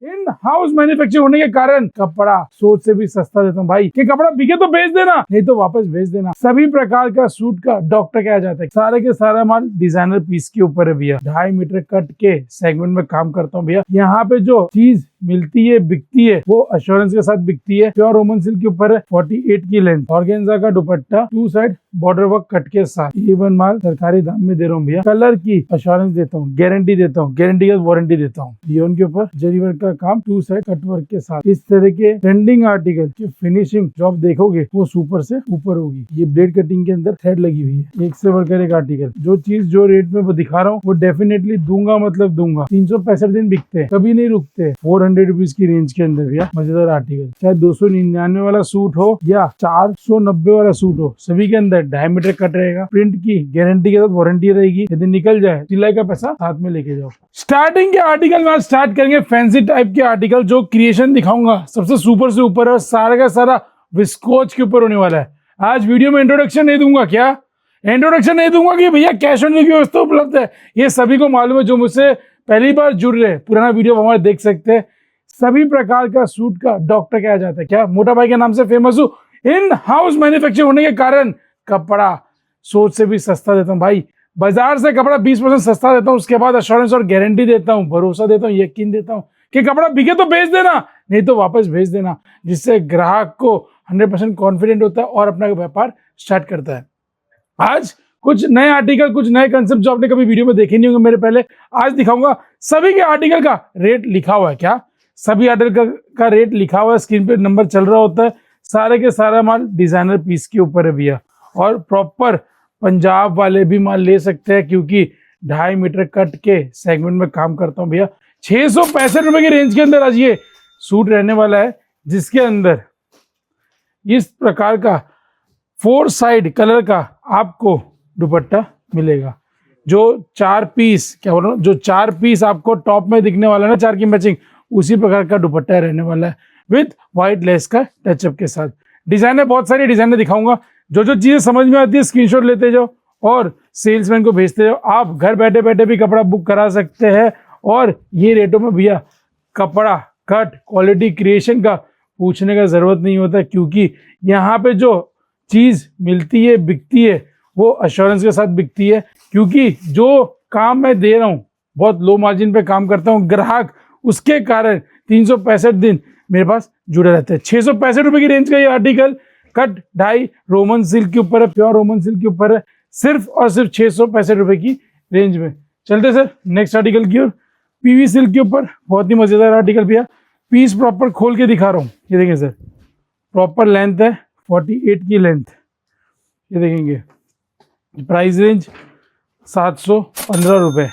In house manufacture होने के कारण कपड़ा सोच से भी सस्ता देता हूँ भाई कि कपड़ा बिके तो बेच देना, नहीं तो वापस भेज देना। सभी प्रकार का सूट का डॉक्टर कहा जाता है। सारे के सारा माल डिजाइनर पीस के ऊपर है भैया। 2.5 मीटर कट के सेगमेंट में काम करता हूँ भैया। यहाँ पे जो चीज मिलती है बिकती है वो अश्योरेंस के साथ बिकती है। प्योर रोमन सिल्क के ऊपर है, 48 की लेंथ, ऑर्गेन्जा का दुपट्टा, 2 साइड बॉर्डर वर्क कट के साथ। इवन माल सरकारी दाम में दे रहा हूँ भैया। कलर की अश्योरेंस देता हूँ, गारंटी देता हूँ, गारंटी का वारंटी देता हूँ। रियोन के ऊपर जरी वर्क का काम, 2 साइड कट वर्क के साथ। इस तरह के ट्रेंडिंग आर्टिकल की फिनिशिंग जो आप देखोगे वो सुपर से ऊपर होगी। ये ब्लेड कटिंग के अंदर थ्रेड लगी हुई है। एक से बढ़कर एक आर्टिकल। जो चीज जो रेट में दिखा रहा हूँ वो डेफिनेटली दूंगा, मतलब दूंगा। 365 दिन बिकते हैं, कभी नहीं रुकते। 400 रुपीज की रेंज के अंदर भैया मजेदार आर्टिकल। चाहे 299 वाला सूट हो या 490 वाला सूट हो, सभी के अंदर 2.5 मीटर कट रहेगा। प्रिंट की गारंटी के साथ वारंटी रहेगी। यदि निकल जाए सिलाई का पैसा साथ में लेके जाओ। स्टार्टिंग के आर्टिकल में स्टार्ट करेंगे फैंसी टाइप के आर्टिकल। जो क्रिएशन दिखाऊंगा सबसे सुपर से ऊपर है, सारा का सारा विस्कोच के ऊपर होने वाला है। आज वीडियो में इंट्रोडक्शन नहीं दूंगा, क्या इंट्रोडक्शन नहीं दूंगा कि भैया कैश ऑन डिलीवरी व्यवस्था उपलब्ध है। ये सभी को मालूम है जो मुझसे पहली बार जुड़ रहे। पुराना वीडियो हमारे देख सकते हैं। सभी प्रकार का सूट का डॉक्टर कहा जाता है। क्या मोटा भाई के नाम से फेमस हूँ। इन हाउस मैन्युफैक्चर होने के कारण कपड़ा सोच से भी सस्ता देता हूँ भाई। बाजार से कपड़ा 20% सस्ता देता हूँ। उसके बाद अश्योरेंस और गारंटी देता हूँ, भरोसा देता हूँ, यकीन देता हूँ कि कपड़ा बिके तो बेच देना, नहीं तो वापस भेज देना। जिससे ग्राहक को 100% कॉन्फिडेंट होता है और अपना व्यापार स्टार्ट करता है। आज कुछ नए आर्टिकल, कुछ नए कंसेप्ट जो आपने कभी वीडियो में देखे नहीं होंगे मेरे पहले, आज दिखाऊंगा। सभी के आर्टिकल का रेट लिखा हुआ है। क्या सभी आर्टिकल का रेट लिखा हुआ है, स्क्रीन पे नंबर चल रहा होता है। सारे के सारा माल डिजाइनर पीस के ऊपर है भैया। और प्रॉपर पंजाब वाले भी माल ले सकते हैं क्योंकि 2.5 मीटर कट के सेगमेंट में काम करता हूँ भैया। 665 रुपए की रेंज के अंदर आज ये सूट रहने वाला है, जिसके अंदर इस प्रकार का 4 साइड कलर का आपको दुपट्टा मिलेगा। जो 4 पीस, क्या बोल रहा हूँ, जो 4 पीस आपको टॉप में दिखने वाला है ना, 4 की मैचिंग, उसी प्रकार का दुपट्टा रहने वाला है विद व्हाइट लेस का टचअप के साथ। डिजाइनर बहुत सारी डिजाइनर दिखाऊंगा। जो जो चीजें समझ में आती है स्क्रीनशॉट लेते जाओ और सेल्समैन को भेजते जाओ। आप घर बैठे बैठे भी कपड़ा बुक करा सकते हैं और ये रेटों में भैया कपड़ा कट क्वालिटी क्रिएशन का पूछने का जरूरत नहीं होता, क्योंकि यहाँ पे जो चीज मिलती है बिकती है वो अश्योरेंस के साथ बिकती है। क्योंकि जो काम मैं दे रहा हूँ बहुत लो मार्जिन पे काम करता हूँ, ग्राहक उसके कारण 365 दिन मेरे पास जुड़े रहते हैं। 665 रुपए की रेंज का ये article cut dye Roman silk के ऊपर है, प्योर रोमन सिल्क के ऊपर है, सिर्फ और सिर्फ 665 रुपए की रेंज में। चलते सर नेक्स्ट आर्टिकल की ओर। पीवी सिल्क के ऊपर बहुत ही मजेदार आर्टिकल भैया। पीस प्रॉपर खोल के दिखा रहा हूँ, ये देखें सर, प्रॉपर लेंथ है 48 की लेंथ, ये देखेंगे। प्राइस रेंज 715 रुपए।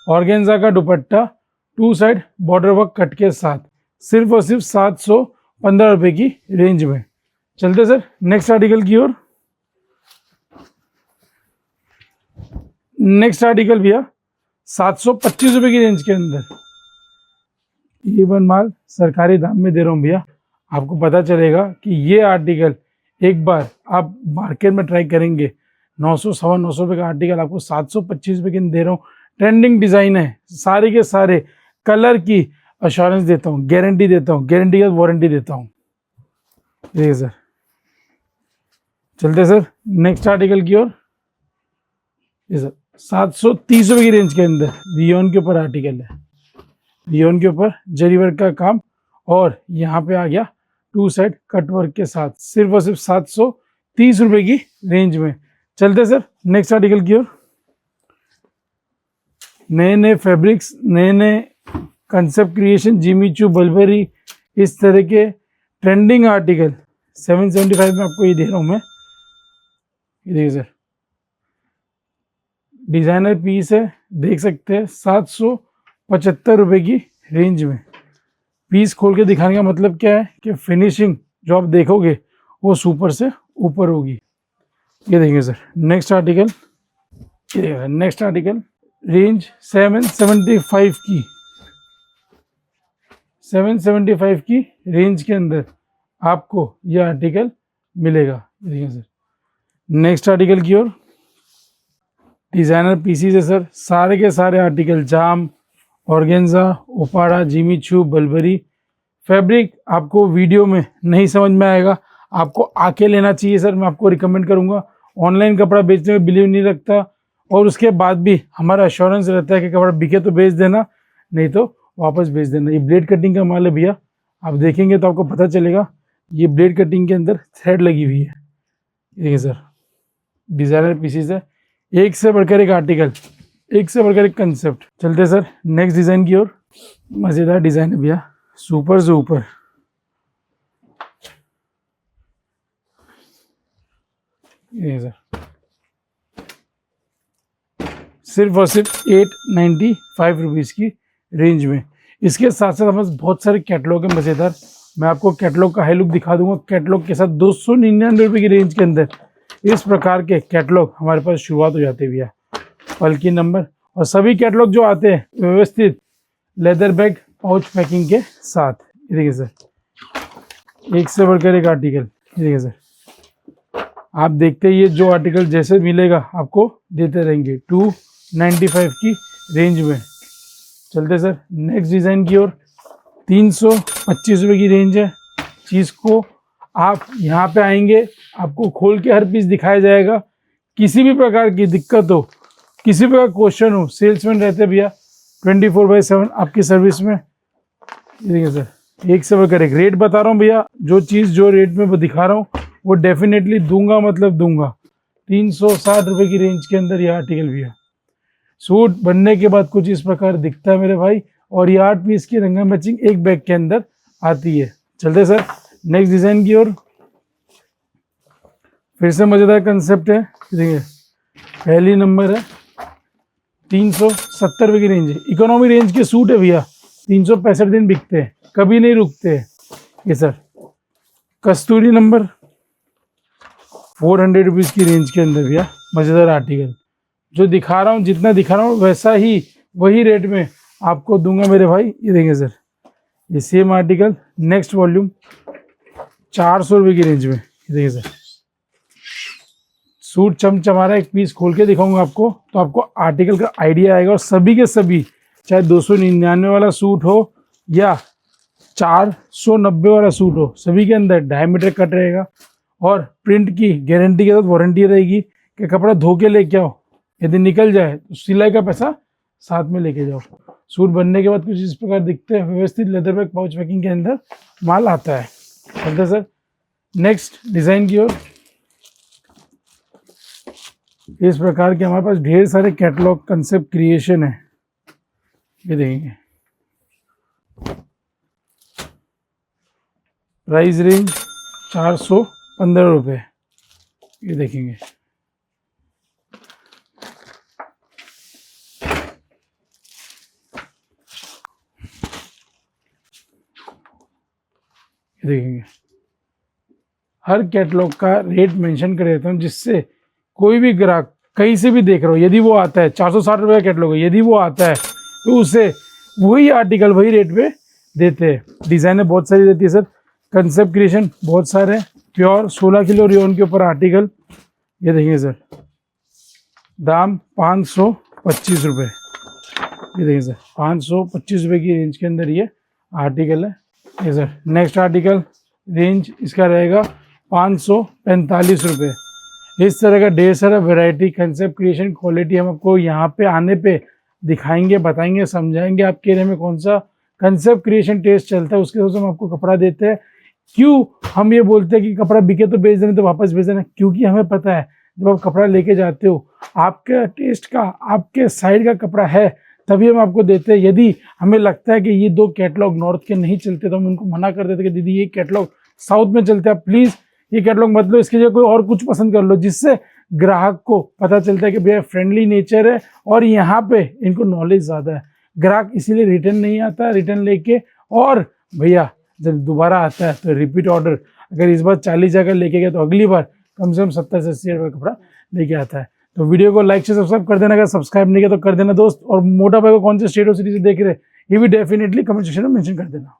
ऑर्गेन्जा का दुपट्टा, 2 साइड बॉर्डर वर्क कट के साथ, सिर्फ और सिर्फ 715 रुपए की रेंज में। चलते सर नेक्स्ट आर्टिकल की ओर। नेक्स्ट आर्टिकल भैया 725 रुपए की रेंज के अंदर। इवन माल सरकारी दाम में दे रहा हूँ भैया। आपको पता चलेगा कि ये आर्टिकल एक बार आप मार्केट में ट्राई करेंगे, 900 सवा 900 रुपए का आर्टिकल आपको 725 रुपए की दे रहा हूँ। ट्रेंडिंग डिजाइन है, सारे के सारे कलर की अश्योरेंस देता हूँ, गारंटी देता हूँ, गारंटी का वारंटी देता हूँ। देखिए सर, चलते सर नेक्स्ट आर्टिकल की ओर। ये सर 730 रुपए की रेंज के अंदर रियोन के ऊपर आर्टिकल है। रियोन के ऊपर जरी वर्क का काम और यहाँ पे आ गया 2 साइड कट वर्क के साथ, सिर्फ और सिर्फ 730 रुपए की रेंज में। चलते सर नेक्स्ट आर्टिकल की ओर। नए नए फैब्रिक्स, नए नए कंसेप्ट क्रिएशन, जिमी चू, बल्बेरी, इस तरह के ट्रेंडिंग आर्टिकल 775 में आपको ये दे रहा हूँ मैं। ये देखिए सर, डिजाइनर पीस है, देख सकते हैं 775 रुपए की रेंज में। पीस खोल के दिखाने का मतलब क्या है कि फिनिशिंग जो आप देखोगे वो सुपर से ऊपर होगी। ये देखिए सर नेक्स्ट आर्टिकल। ये नेक्स्ट आर्टिकल रेंज 775 की रेंज के अंदर आपको यह आर्टिकल मिलेगा। देखिए सर नेक्स्ट आर्टिकल की ओर। डिजाइनर पीसीज है सर, सारे के सारे आर्टिकल जाम ऑर्गेन्जा, ओपाड़ा, जिमी चू, बल्बरी। फैब्रिक आपको वीडियो में नहीं समझ में आएगा, आपको आके लेना चाहिए सर, मैं आपको रिकमेंड करूंगा। ऑनलाइन कपड़ा बेचने में बिलीव नहीं रखता, और उसके बाद भी हमारा एश्योरेंस रहता है कि कपड़ा बिके तो बेच देना, नहीं तो वापस बेच देना। ये ब्लेड कटिंग का माल है भैया, आप देखेंगे तो आपको पता चलेगा। ये ब्लेड कटिंग के अंदर थ्रेड लगी हुई है, देखिए सर, डिजाइनर पीसीज है, एक से बढ़कर एक आर्टिकल, एक से बढ़कर एक कंसेप्ट। चलते सर नेक्स्ट डिजाइन की ओर। मजेदार डिजाइन है भैया, सुपर से ऊपर। ये सर सिर्फ और सिर्फ 895 रुपीज़ की रेंज में। इसके साथ साथ हमारे बहुत सारे कैटलॉग है मज़ेदार, मैं आपको कैटलॉग का हाई लुक दिखा दूंगा। कैटलॉग के साथ 299 रुपये की रेंज के अंदर इस प्रकार के कैटलॉग हमारे पास शुरुआत हो जाते हैं भैया, पल्की नंबर। और सभी कैटलॉग जो आते हैं व्यवस्थित लेदर बैग पाउच पैकिंग के साथ। ये देखिए सर, एक से बढ़कर एक आर्टिकल। ये देखिए सर, आप देखते ही ये जो आर्टिकल जैसे मिलेगा आपको देते रहेंगे 295 की रेंज में। चलते सर नेक्स्ट डिज़ाइन की ओर। 325 रुपये की रेंज है। चीज़ को आप यहाँ पे आएंगे, आपको खोल के हर पीस दिखाया जाएगा। किसी भी प्रकार की दिक्कत हो, किसी प्रकार क्वेश्चन हो, सेल्समैन रहते भैया 24/7 आपकी सर्विस में। देखिए सर, एक से बढ़कर एक रेट बता रहा हूँ भैया, जो चीज़ जो रेट में दिखा रहा हूँ वो डेफिनेटली दूंगा, मतलब दूंगा। 360 रुपये की रेंज के अंदर यह आर्टिकल भैया। सूट बनने के बाद कुछ इस प्रकार दिखता है मेरे भाई, और ये 8 पीस की रंगा मैचिंग एक बैग के अंदर आती है। चलते सर नेक्स्ट डिजाइन की ओर। फिर से मजेदार कंसेप्ट है, देखिए पहली नंबर है, 370 रुपये की रेंज है। इकोनॉमी रेंज के सूट है भैया, 365 दिन बिकते हैं, कभी नहीं रुकते हैं। ये सर कस्तूरी नंबर 400 रुपीज़ की रेंज के अंदर भैया मज़ेदार आर्टिकल। जो दिखा रहा हूँ, जितना दिखा रहा हूँ वैसा ही वही रेट में आपको दूंगा मेरे भाई। ये देखें सर, ये सेम आर्टिकल नेक्स्ट वॉल्यूम 400 रुपये की रेंज में। ये देखिए सर, सूट चमचमा रहा है, एक पीस खोल के दिखाऊंगा आपको तो आपको आर्टिकल का आइडिया आएगा। और सभी के सभी, चाहे 299 वाला सूट हो या 490 वाला सूट हो, सभी के अंदर डायमीटर कट रहेगा, और प्रिंट की गारंटी के साथ वारंटी रहेगी कि कपड़ा धो के लेके आओ, यदि निकल जाए तो सिलाई का पैसा साथ में लेके जाओ। सूट बनने के बाद कुछ इस प्रकार दिखते हैं, व्यवस्थित लेदर बैग पाउच पैकिंग के अंदर माल आता है। चलते सर नेक्स्ट डिजाइन की ओर। इस प्रकार के हमारे पास ढेर सारे कैटलॉग कंसेप्ट क्रिएशन है, ये देखेंगे। प्राइस रेंज 415 रुपये, ये देखेंगे। देखेंगे हर कैटलॉग का रेट मेंशन कर देता हूँ, जिससे कोई भी ग्राहक कहीं से भी देख रहा हो, यदि वो आता है 460 रुपये का कैटलॉग है, यदि वो आता है तो उसे वही आर्टिकल वही रेट पे देते हैं। डिज़ाइनें बहुत सारी देती है सर, कंसेप्ट क्रिएशन बहुत सारे, प्योर 16 किलो रियोन के ऊपर आर्टिकल। ये देखिए सर, दाम 525 रुपये। ये देखिए सर, 525 रुपये की रेंज के अंदर ये आर्टिकल है। ये सर नेक्स्ट आर्टिकल रेंज इसका रहेगा 545 रुपये। इस तरह का ढेर सारा वैरायटी, कंसेप्ट क्रिएशन, क्वालिटी हम आपको यहाँ पे आने पे दिखाएंगे, बताएंगे, समझाएंगे आपके एरिया में कौन सा कंसेप्ट क्रिएशन टेस्ट चलता है, उसके हिसाब से हम आपको कपड़ा देते हैं। क्यों हम ये बोलते हैं कि कपड़ा बिके तो बेच देना, तो वापस भेज देना? क्योंकि हमें पता है जब आप कपड़ा लेके जाते हो, आपके टेस्ट का, आपके साइड का कपड़ा है, तभी हम आपको देते हैं। यदि हमें लगता है कि ये 2 कैटलॉग नॉर्थ के नहीं चलते तो हम उनको मना कर देते कि दीदी ये कैटलॉग साउथ में चलते हैं, प्लीज़ ये कैटलॉग मत लो, इसके जगह कोई और कुछ पसंद कर लो, जिससे ग्राहक को पता चलता है कि भैया फ्रेंडली नेचर है और यहाँ पे इनको नॉलेज ज़्यादा है। ग्राहक इसीलिए रिटर्न नहीं आता, रिटर्न लेके, और भैया जब दोबारा आता है तो रिपीट ऑर्डर, अगर इस बार 40 जगह लेके गया तो अगली बार कम से कम 70 से 80 रुपये कपड़ा लेके आता है। तो वीडियो को लाइक से सब्सक्राइब कर देना, अगर सब्सक्राइब नहीं किया तो कर देना दोस्त। और मोटा भाई को कौन से स्टेट और सिटी से देख रहे हैं ये भी डेफिनेटली कमेंट सेक्शन में मेंशन कर देना।